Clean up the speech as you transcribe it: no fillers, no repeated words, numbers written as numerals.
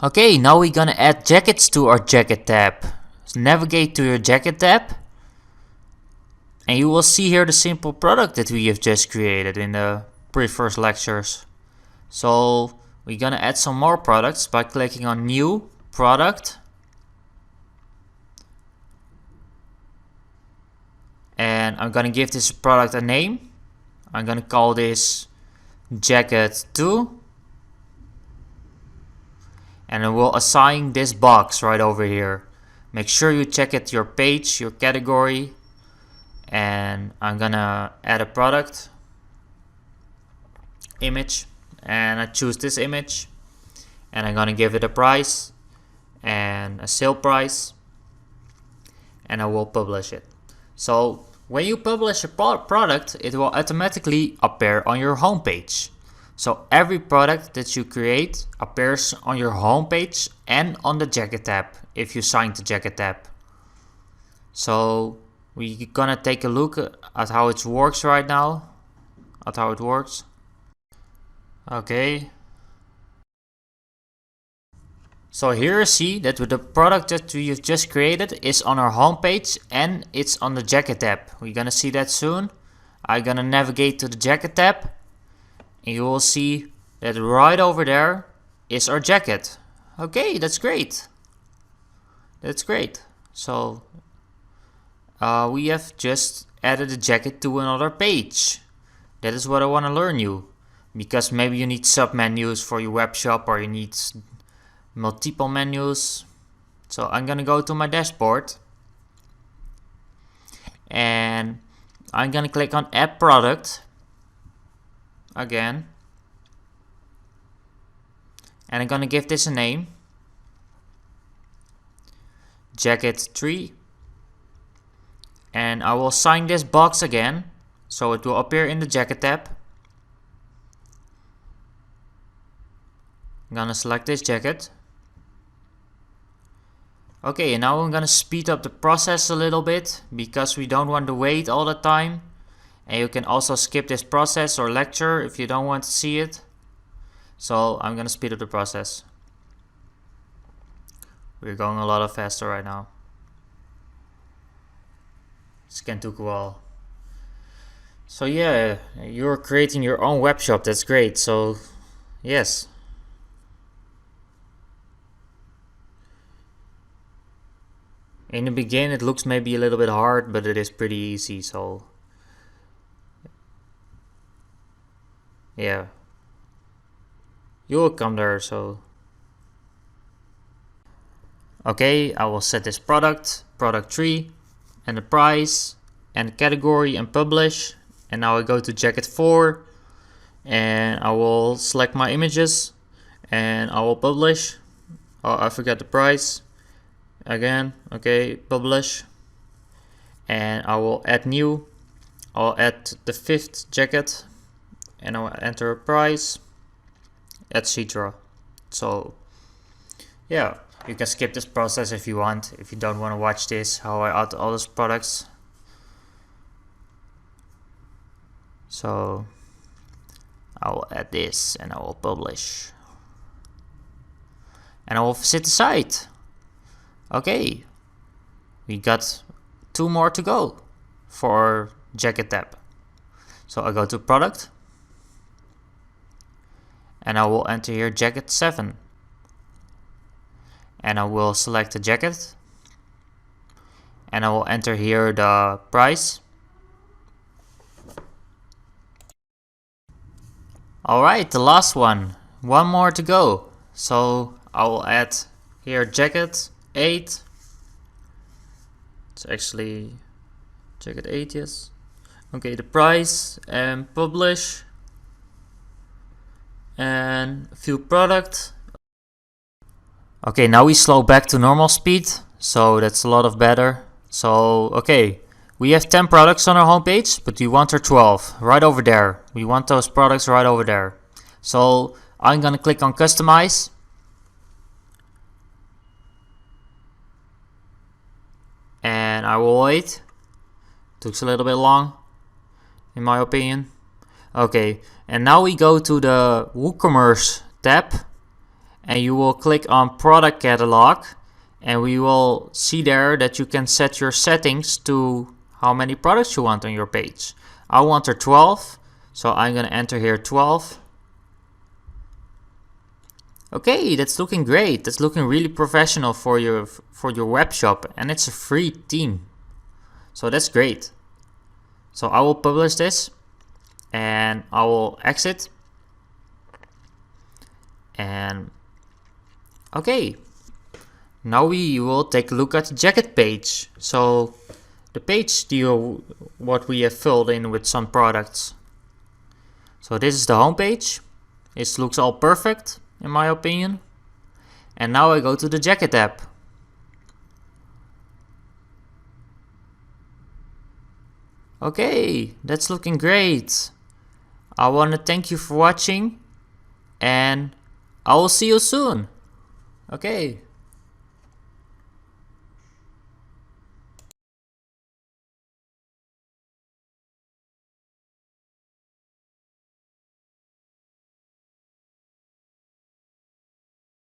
Okay, now we're gonna add jackets to our jacket tab. So navigate to your jacket tab, and you will see here the simple product that we have just created in the first lectures. So we're gonna add some more products by clicking on New Product. And I'm gonna give this product a name. I'm gonna call this Jacket 2. And I will assign this box right over here. Make sure you check it, your page, your category. And I'm gonna add a product image, and I choose this image, and I'm gonna give it a price and a sale price, and I will publish it. So when you publish a product, it will automatically appear on your homepage. So every product that you create appears on your homepage and on the jacket tab if you sign the jacket tab. So we're gonna take a look at how it works right now. Okay. So here you see that the product that we have just created is on our homepage and it's on the jacket tab. We're gonna see that soon. I'm gonna navigate to the jacket tab, and you will see that right over there is our jacket. Okay, that's great. That's great. So we have just added a jacket to another page. That is what I want to learn you, because maybe you need sub menus for your web shop, or you need multiple menus. So I'm gonna go to my dashboard, and I'm gonna click on Add Product again, and I'm gonna give this a name, Jacket 3. And I will assign this box again, so it will appear in the jacket tab. I'm gonna select this jacket. Okay, and now I'm gonna speed up the process a little bit, because we don't want to wait all the time. And you can also skip this process or lecture if you don't want to see it. So I'm gonna speed up the process. We're going a lot faster right now. Scan took a while. So yeah, you're creating your own web shop. That's great. So yes. In the beginning it looks maybe a little bit hard, but it is pretty easy. So yeah, you will come there. So okay, I will set this product 3, and the price and the category, and publish. And now I go to jacket 4, and I will select my images, and I will publish. Oh, I forgot the price again. Okay, publish, and I will add new. I'll add the 5th jacket, and I will enter a price, etc. So yeah, you can skip this process if you want, if you don't want to watch this, how I add all those products. So I will add this, and I will publish, and I will visit the site. Okay, we got 2 more to go for jacket tab. So I go to product, and I will enter here jacket 7, and I will select the jacket, and I will enter here the price. Alright, the last one. 1 more to go. So I will add here jacket 8. It's actually jacket 8, yes. Okay, the price, and publish, and view product. Okay, now we slow back to normal speed, so that's a lot of better. So okay, we have 10 products on our homepage, but we want our 12 right over there. We want those products right over there. So I'm gonna click on customize, and I will wait. Took a little bit long, in my opinion. Okay, and now we go to the WooCommerce tab, and you will click on product catalog, and we will see there that you can set your settings to how many products you want on your page. I want 12, so I'm gonna enter here 12. Okay, that's looking great. That's looking really professional for your web shop, and it's a free theme. So that's great. So I will publish this, and I will exit. And okay, now we will take a look at the jacket page. So the page what we have filled in with some products. So this is the home page. It looks all perfect in my opinion. And now I go to the jacket tab. Okay, that's looking great. I want to thank you for watching, and I will see you soon. Okay.